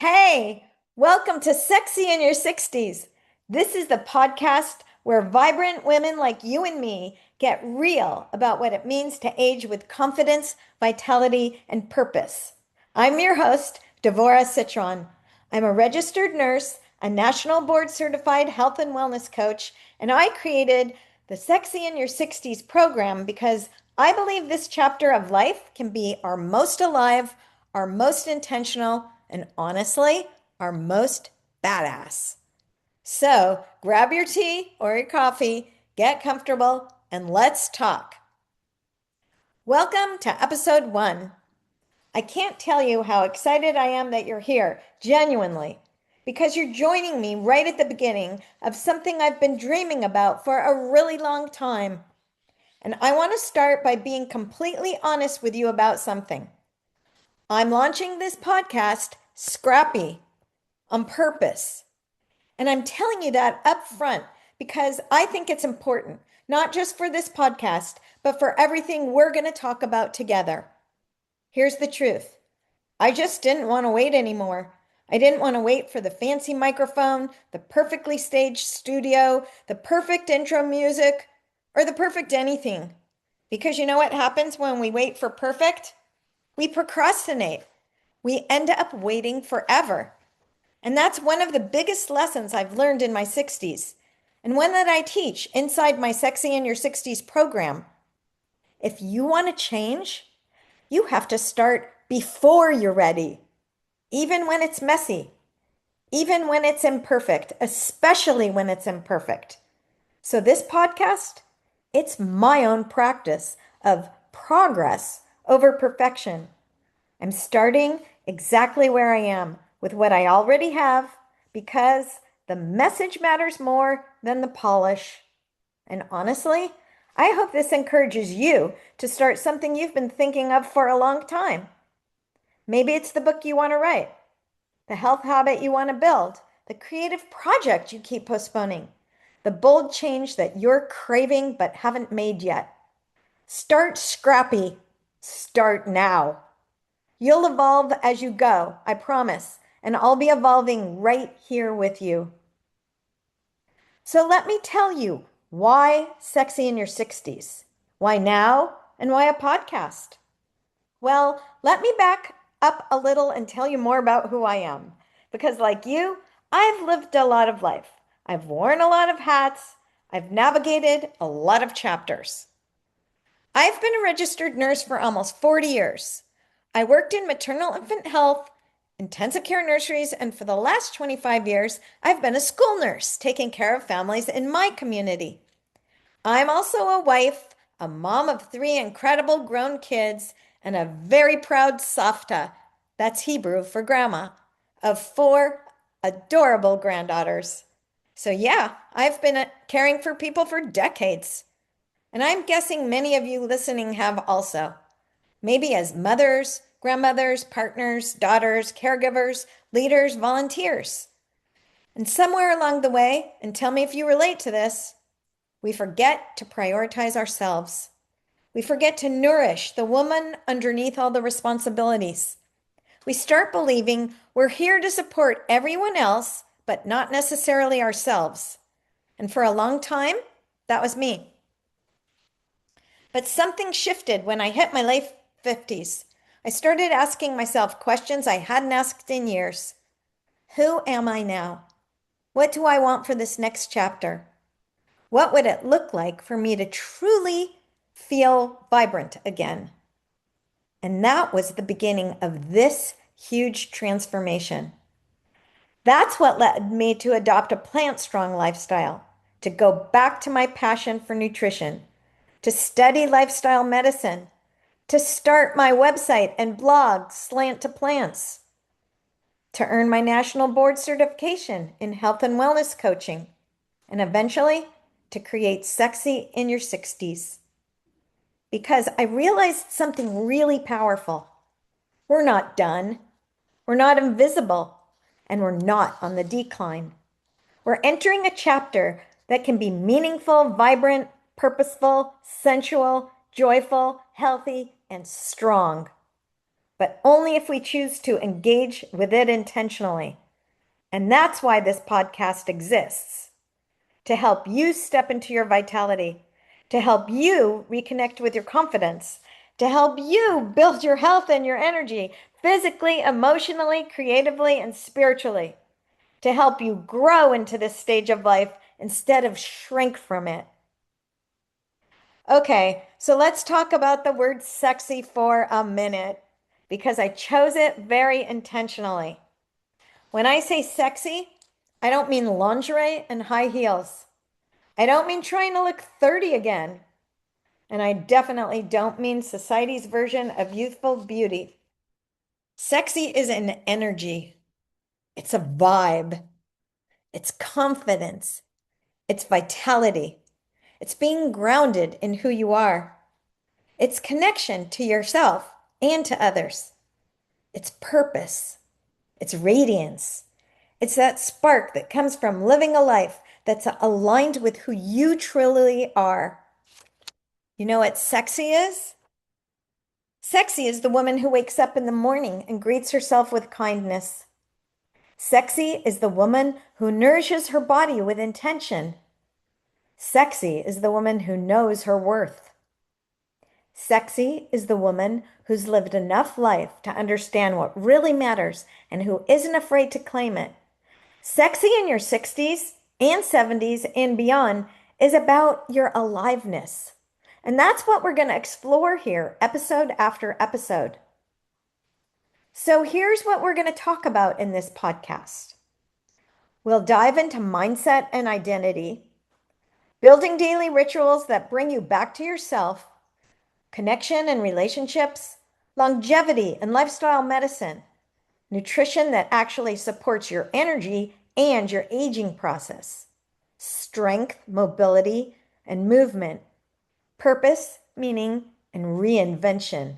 Hey, welcome to Sexy in Your 60s. This is the podcast where vibrant women like you and me get real about what it means to age with confidence, vitality, and purpose. I'm your host, Dvora Citron. I'm a registered nurse, a national board certified health and wellness coach, and I created the Sexy in Your 60s program because I believe this chapter of life can be our most alive, our most intentional, and honestly, our most badass. So grab your tea or your coffee, get comfortable, and let's talk. Welcome to episode 1. I can't tell you how excited I am that you're here, genuinely, because you're joining me right at the beginning of something I've been dreaming about for a really long time. And I want to start by being completely honest with you about something. I'm launching this podcast, Scrappy, on purpose. And I'm telling you that up front because I think it's important, not just for this podcast, but for everything we're going to talk about together. Here's the truth. I just didn't want to wait anymore. I didn't want to wait for the fancy microphone, the perfectly staged studio, the perfect intro music, or the perfect anything. Because you know what happens when we wait for perfect? We procrastinate. We end up waiting forever. And that's one of the biggest lessons I've learned in my 60s, and one that I teach inside my Sexy in Your 60s program. If you want to change, you have to start before you're ready, even when it's messy, even when it's imperfect, especially when it's imperfect. So this podcast, it's my own practice of progress over perfection. I'm starting exactly where I am with what I already have because the message matters more than the polish. And honestly, I hope this encourages you to start something you've been thinking of for a long time. Maybe it's the book you want to write, the health habit you want to build, the creative project you keep postponing, the bold change that you're craving but haven't made yet. Start scrappy. Start now. You'll evolve as you go, I promise, and I'll be evolving right here with you. So let me tell you why Sexy in Your 60s? Why now? And why a podcast? Well, let me back up a little and tell you more about who I am. Because like you, I've lived a lot of life. I've worn a lot of hats. I've navigated a lot of chapters. I've been a registered nurse for almost 40 years. I worked in maternal infant health, intensive care nurseries, and for the last 25 years, I've been a school nurse taking care of families in my community. I'm also a wife, a mom of 3 incredible grown kids, and a very proud savta, that's Hebrew for grandma, of 4 adorable granddaughters. So yeah, I've been caring for people for decades. And I'm guessing many of you listening have also. Maybe as mothers, grandmothers, partners, daughters, caregivers, leaders, volunteers. And somewhere along the way, and tell me if you relate to this, we forget to prioritize ourselves. We forget to nourish the woman underneath all the responsibilities. We start believing we're here to support everyone else, but not necessarily ourselves. And for a long time, that was me. But something shifted when I hit my late 50s. I started asking myself questions I hadn't asked in years. Who am I now? What do I want for this next chapter? What would it look like for me to truly feel vibrant again? And that was the beginning of this huge transformation. That's what led me to adopt a plant-strong lifestyle, to go back to my passion for nutrition, to study lifestyle medicine, to start my website and blog, Slant to Plants, to earn my national board certification in health and wellness coaching, and eventually to create Sexy in Your 60s. Because I realized something really powerful. We're not done. We're not invisible. And we're not on the decline. We're entering a chapter that can be meaningful, vibrant, purposeful, sensual, joyful, healthy, and strong. but only if we choose to engage with it intentionally. And that's why this podcast exists, to help you step into your vitality, to help you reconnect with your confidence, to help you build your health and your energy physically, emotionally, creatively, and spiritually, to help you grow into this stage of life instead of shrink from it. Okay, so let's talk about the word sexy for a minute because I chose it very intentionally. When I say sexy, I don't mean lingerie and high heels. I don't mean trying to look 30 again. And I definitely don't mean society's version of youthful beauty. Sexy is an energy. It's a vibe. It's confidence. It's vitality. It's being grounded in who you are. It's connection to yourself and to others. It's purpose. It's radiance. It's that spark that comes from living a life that's aligned with who you truly are. You know what sexy is? Sexy is the woman who wakes up in the morning and greets herself with kindness. Sexy is the woman who nourishes her body with intention. Sexy is the woman who knows her worth. Sexy is the woman who's lived enough life to understand what really matters and who isn't afraid to claim it. Sexy in your 60s and 70s and beyond is about your aliveness. And that's what we're going to explore here, episode after episode. So here's what we're going to talk about in this podcast. We'll dive into mindset and identity, building daily rituals that bring you back to yourself, connection and relationships, longevity and lifestyle medicine, nutrition that actually supports your energy and your aging process, strength, mobility, and movement, purpose, meaning, and reinvention.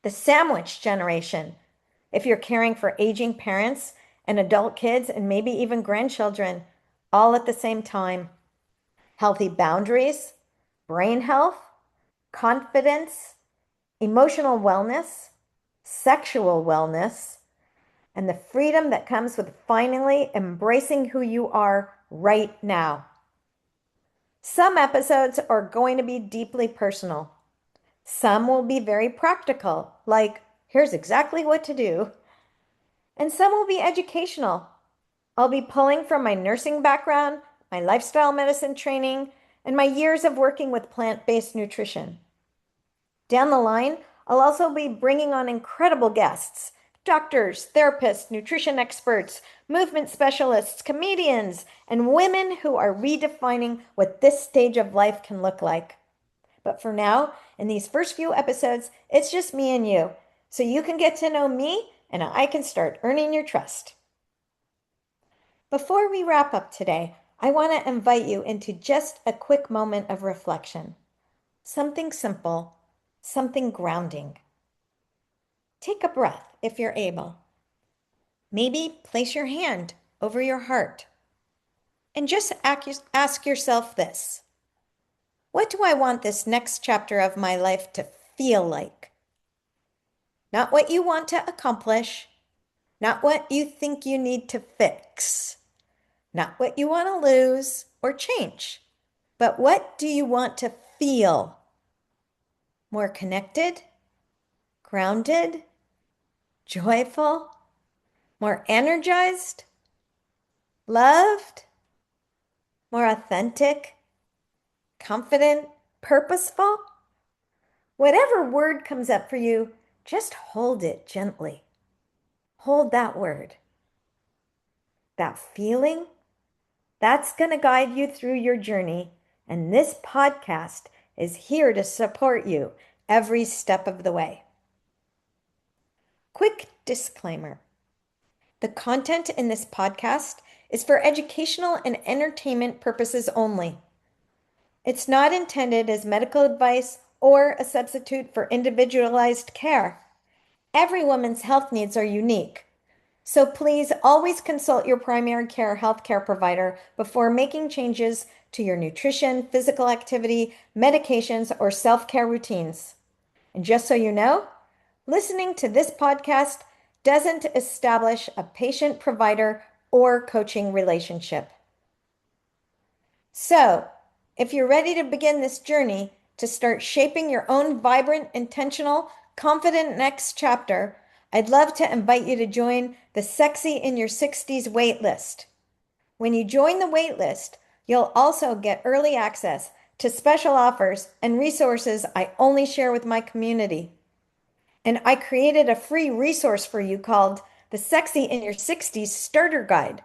The sandwich generation, if you're caring for aging parents and adult kids and maybe even grandchildren, all at the same time. Healthy boundaries, brain health, confidence, emotional wellness, sexual wellness, and the freedom that comes with finally embracing who you are right now. Some episodes are going to be deeply personal. Some will be very practical, like, here's exactly what to do. And some will be educational. I'll be pulling from my nursing background, my lifestyle medicine training, and my years of working with plant-based nutrition. Down the line, I'll also be bringing on incredible guests, doctors, therapists, nutrition experts, movement specialists, comedians, and women who are redefining what this stage of life can look like. But for now, in these first few episodes, it's just me and you, so you can get to know me and I can start earning your trust. Before we wrap up today, I want to invite you into just a quick moment of reflection. Something simple, something grounding. Take a breath if you're able. Maybe place your hand over your heart and just ask yourself this. What do I want this next chapter of my life to feel like? Not what you want to accomplish, not what you think you need to fix, not what you want to lose or change, but what do you want to feel? More connected, grounded, joyful, more energized, loved, more authentic, confident, purposeful? Whatever word comes up for you, just hold it gently. Hold that word. That feeling, that's going to guide you through your journey, and this podcast is here to support you every step of the way. Quick disclaimer. The content in this podcast is for educational and entertainment purposes only. It's not intended as medical advice or a substitute for individualized care. Every woman's health needs are unique. So please always consult your primary care healthcare provider before making changes to your nutrition, physical activity, medications, or self-care routines. And just so you know, listening to this podcast doesn't establish a patient-provider or coaching relationship. So, if you're ready to begin this journey to start shaping your own vibrant, intentional, confident next chapter, I'd love to invite you to join the Sexy in Your 60s waitlist. When you join the waitlist, you'll also get early access to special offers and resources I only share with my community. And I created a free resource for you called the Sexy in Your 60s Starter Guide.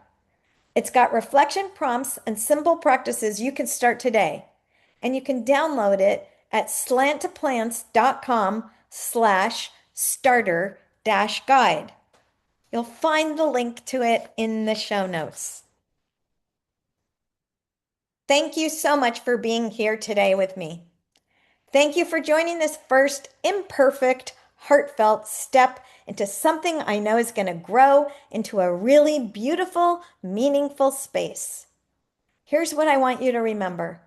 It's got reflection prompts and simple practices you can start today. And you can download it at slanttoplants.com/starter-guide. You'll find the link to it in the show notes. Thank you so much for being here today with me. Thank you for joining this first imperfect, heartfelt step into something I know is going to grow into a really beautiful, meaningful space. Here's what I want you to remember.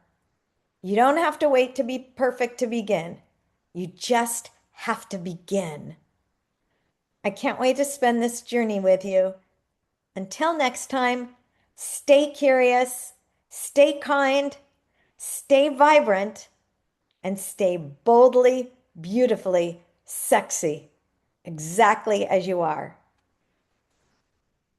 You don't have to wait to be perfect to begin. You just have to begin. I can't wait to spend this journey with you. Until next time, stay curious, stay kind, stay vibrant, and stay boldly, beautifully sexy, exactly as you are.